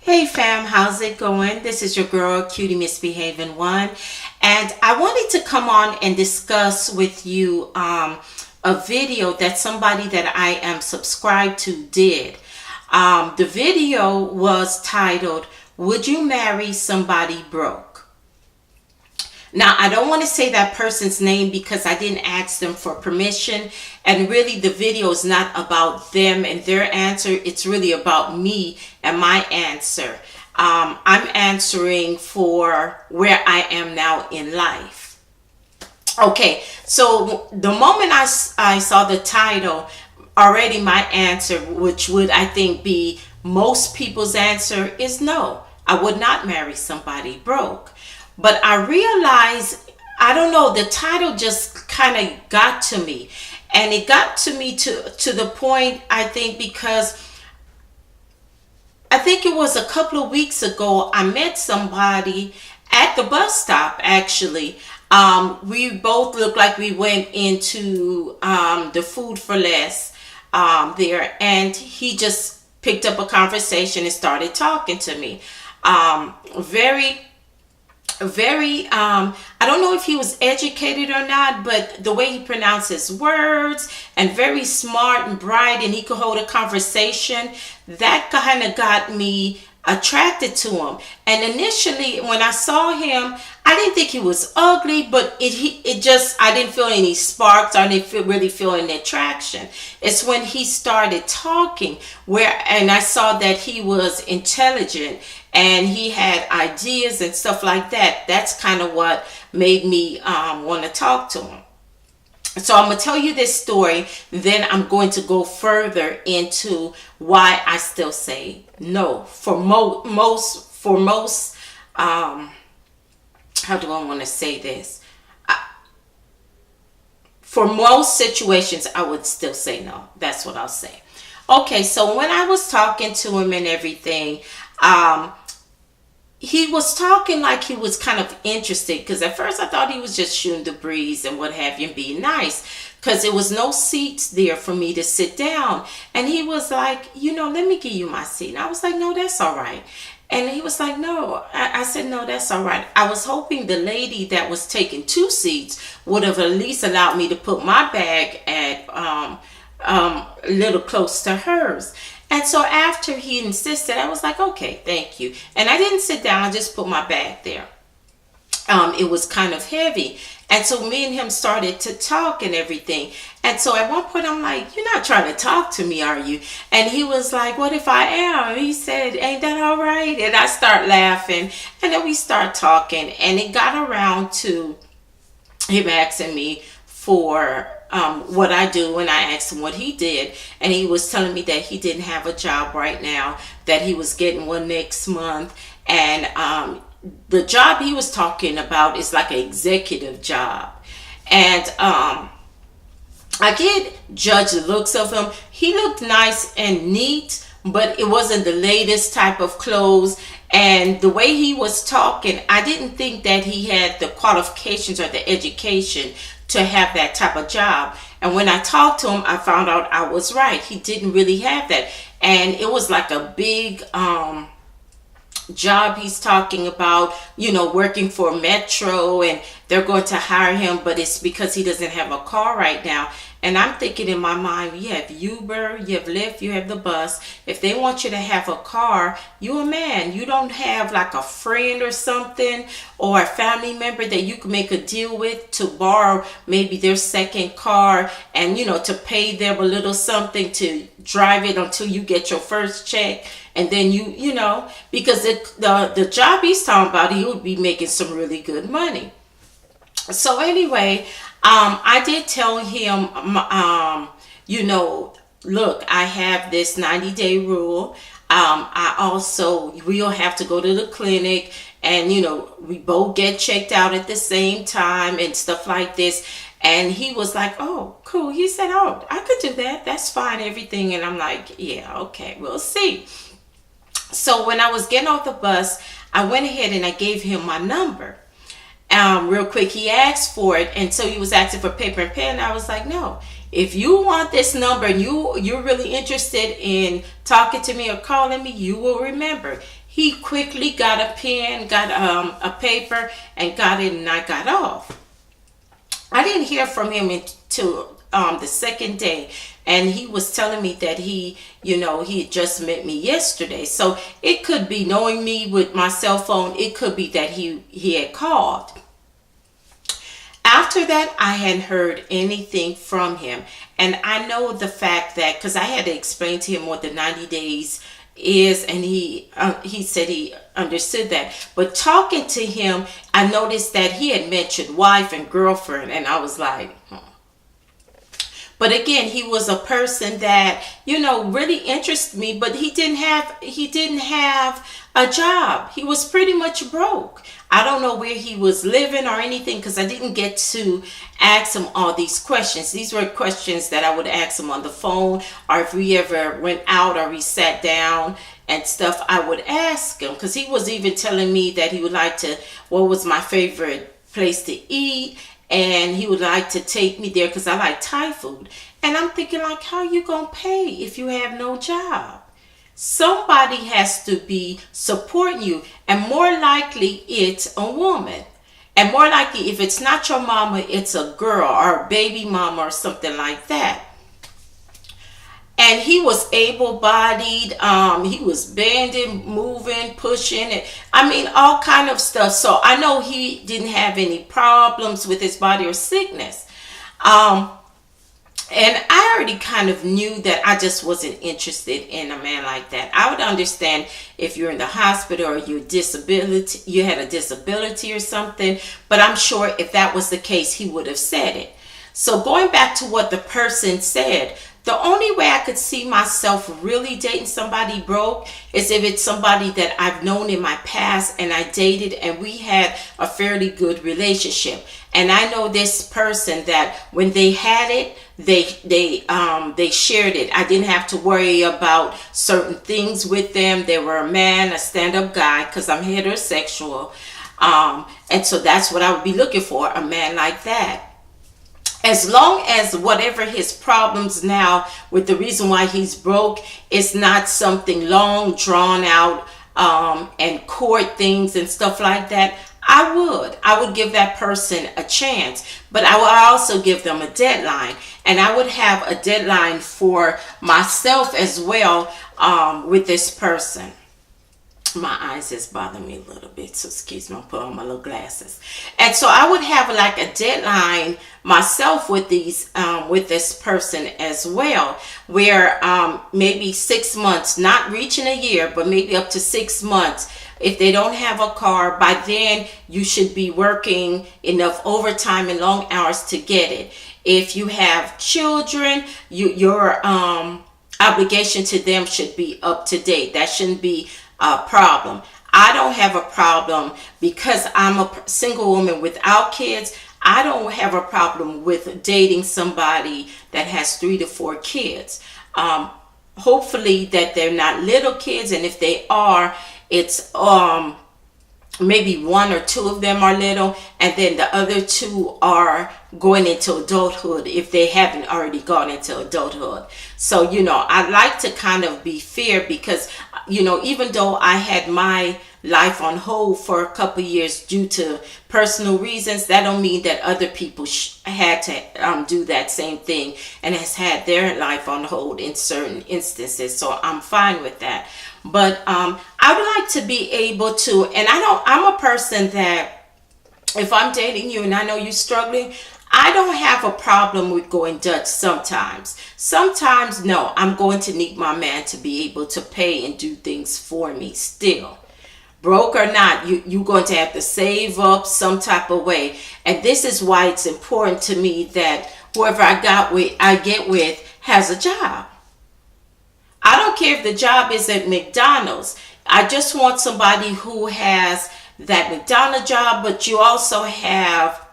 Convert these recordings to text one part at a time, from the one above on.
Hey fam, how's it going? This is your girl, Cutie Misbehaving One, and I wanted to come on and discuss with you a video that somebody that I am subscribed to did. The video was titled, "Would you marry somebody broke?" Now, I don't want to say that person's name because I didn't ask them for permission. And really, the video is not about them and their answer. It's really about me and my answer. I'm answering for where I am now in life. Okay, so the moment I saw the title, already my answer, which would I think be most people's answer, is no. I would not marry somebody broke. But I realized, I don't know, the title just kind of got to me. And it got to me to the point, I think, because I think it was a couple of weeks ago, I met somebody at the bus stop, actually. We both looked like we went into the Food for Less there. And he just picked up a conversation and started talking to me. Very I don't know if he was educated or not, but the way he pronounces words, and very smart and bright, and he could hold a conversation, that kind of got me attracted to him. And initially when I saw him, I didn't think he was ugly, but it just, I didn't feel any sparks. I didn't really feel any attraction. It's when he started talking and I saw that he was intelligent and he had ideas and stuff like that. That's kind of what made me want to talk to him. So I'm going to tell you this story, then I'm going to go further into why I still say no. For most, how do I want to say this? For most situations, I would still say no. That's what I'll say. Okay, so when I was talking to him and everything, he was talking like he was kind of interested, because at first I thought he was just shooting the breeze and what have you and being nice, because there was no seats there for me to sit down. And he was like, let me give you my seat. And I was like, no, that's all right. And he was like, no. I said, no, that's all right. I was hoping the lady that was taking two seats would have at least allowed me to put my bag at a little close to hers. And so after he insisted, I was like, okay, thank you. And I didn't sit down. I just put my bag there. It was kind of heavy. And so me and him started to talk and everything. And so at one point, I'm like, you're not trying to talk to me, are you? And he was like, what if I am? He said, ain't that all right? And I start laughing. And then we start talking. And it got around to him asking me for what I do, and I asked him what he did, and he was telling me that he didn't have a job right now, that he was getting one next month. And the job he was talking about is like an executive job. And I did judge the looks of him. He looked nice and neat, but it wasn't the latest type of clothes. And the way he was talking, I didn't think that he had the qualifications or the education to have that type of job. And when I talked to him, I found out I was right. He didn't really have that. And it was like a big job he's talking about, working for Metro, and they're going to hire him, but it's because he doesn't have a car right now. And I'm thinking in my mind, you have Uber, you have Lyft, you have the bus. If they want you to have a car, you're a man. You don't have like a friend or something, or a family member that you can make a deal with to borrow maybe their second car, and to pay them a little something to drive it until you get your first check. And then because the job he's talking about, he would be making some really good money. So anyway, I did tell him, look, I have this 90-day rule. We'll have to go to the clinic, and, we both get checked out at the same time and stuff like this. And he was like, oh, cool. He said, oh, I could do that. That's fine, everything. And I'm like, yeah, okay, we'll see. So when I was getting off the bus, I went ahead and I gave him my number. Real quick, he asked for it, and so he was asking for paper and pen. I was like, no. If you want this number and you're really interested in talking to me or calling me, you will remember. He quickly got a pen, got a paper, and got it, and I got off. I didn't hear from him until the second day, and he was telling me that he had just met me yesterday. So it could be, knowing me with my cell phone, it could be that he had called. After that, I hadn't heard anything from him. And I know the fact that, because I had to explain to him what the 90 days is, and he said he understood that. But talking to him, I noticed that he had mentioned wife and girlfriend, and I was like, But again, he was a person that, really interested me, but he didn't have a job. He was pretty much broke. I don't know where he was living or anything, because I didn't get to ask him all these questions. These were questions that I would ask him on the phone, or if we ever went out or we sat down and stuff, I would ask him, because he was even telling me that he would like to, what was my favorite place to eat, and he would like to take me there because I like Thai food. And I'm thinking, like, how you gonna pay if you have no job? Somebody has to be supporting you, and more likely it's a woman. And more likely, if it's not your mama, it's a girl or a baby mama or something like that. And he was able-bodied. He was bending, moving, pushing. All kind of stuff. So I know he didn't have any problems with his body or sickness. And I already kind of knew that I just wasn't interested in a man like that. I would understand if you're in the hospital or you had a disability or something. But I'm sure if that was the case, he would have said it. So going back to what the person said, the only way I could see myself really dating somebody broke is if it's somebody that I've known in my past and I dated and we had a fairly good relationship. And I know this person that when they had it, they shared it. I didn't have to worry about certain things with them. They were a man, a stand-up guy, because I'm heterosexual. And so that's what I would be looking for, a man like that. As long as whatever his problems now with the reason why he's broke is not something long drawn out and court things and stuff like that, I would give that person a chance. But I would also give them a deadline, and I would have a deadline for myself as well with this person. My eyes is bothering me a little bit, so excuse me, I'll put on my little glasses. And so I would have like a deadline myself with this person as well, where maybe 6 months, not reaching a year, but maybe up to 6 months. If they don't have a car, by then you should be working enough overtime and long hours to get it. If you have children, your obligation to them should be up to date. That shouldn't be a problem. I don't have a problem because I'm a single woman without kids. I don't have a problem with dating somebody that has 3 to 4 kids. Hopefully that they're not little kids, and if they are, it's maybe 1 or 2 of them are little, and then the other 2 are going into adulthood if they haven't already gone into adulthood. So, I like to kind of be fair because, even though I had my life on hold for a couple of years due to personal reasons, that don't mean that other people had to do that same thing and has had their life on hold in certain instances. So I'm fine with that. But I would like to be able to, and I'm a person that if I'm dating you and I know you're struggling, I don't have a problem with going Dutch sometimes. Sometimes, no, I'm going to need my man to be able to pay and do things for me still. Broke or not, you're going to have to save up some type of way. And this is why it's important to me that whoever I get with has a job. I don't care if the job is at McDonald's. I just want somebody who has that McDonald's job, but you also have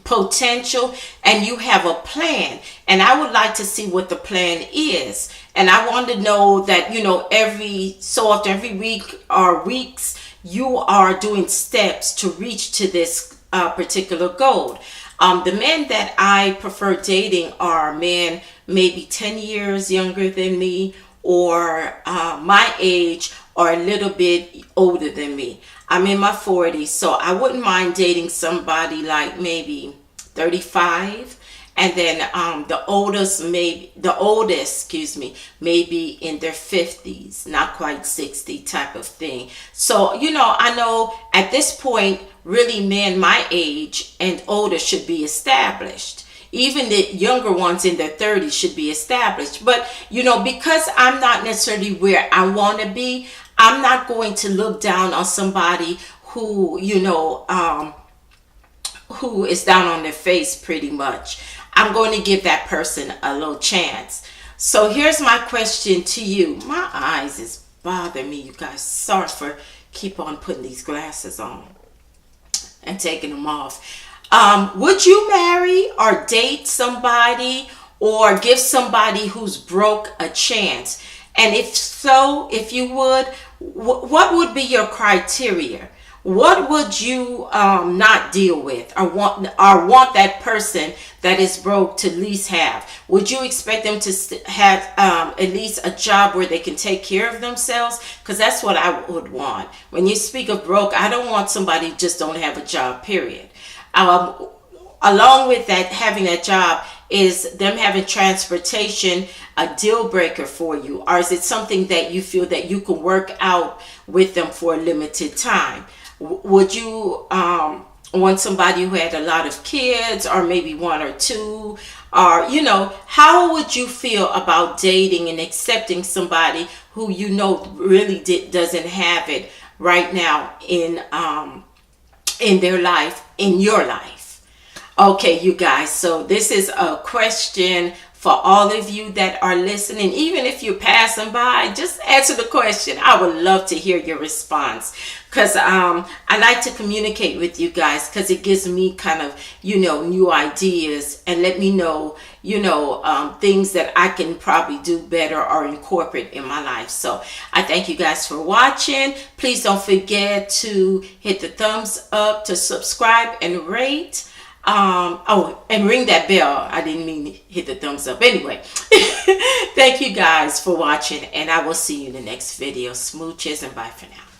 potential and you have a plan. And I would like to see what the plan is. And I want to know that, every so often, every week or weeks, you are doing steps to reach to this particular goal. The men that I prefer dating are men maybe 10 years younger than me, or my age, or a little bit older than me. I'm in my 40s, so I wouldn't mind dating somebody like maybe 35. And then the oldest, excuse me, maybe in their 50s, not quite 60 type of thing. So, I know at this point, really men my age and older should be established. Even the younger ones in their 30s should be established. But, because I'm not necessarily where I want to be, I'm not going to look down on somebody who, who is down on their face pretty much. I'm going to give that person a little chance. So here's my question to you. My eyes is bothering me, you guys. Sorry for keep on putting these glasses on and taking them off. Would you marry or date somebody or give somebody who's broke a chance? And if so, if you would, what would be your criteria? What would you not deal with or want that person that is broke to at least have? Would you expect them to have at least a job where they can take care of themselves? Because that's what I would want. When you speak of broke, I don't want somebody who just don't have a job, period. Along with that, having a job, is them having transportation a deal breaker for you? Or is it something that you feel that you can work out with them for a limited time? Would you want somebody who had a lot of kids, or maybe one or two? Or, how would you feel about dating and accepting somebody who really doesn't have it right now in their life, in your life? Okay, you guys, so this is a question for all of you that are listening. Even if you're passing by, just answer the question. I would love to hear your response, because I like to communicate with you guys, because it gives me kind of, new ideas, and let me know, things that I can probably do better or incorporate in my life. So I thank you guys for watching. Please don't forget to hit the thumbs up, to subscribe and rate. And ring that bell. I didn't mean to hit the thumbs up. Anyway, thank you guys for watching, and I will see you in the next video. Smooches, and bye for now.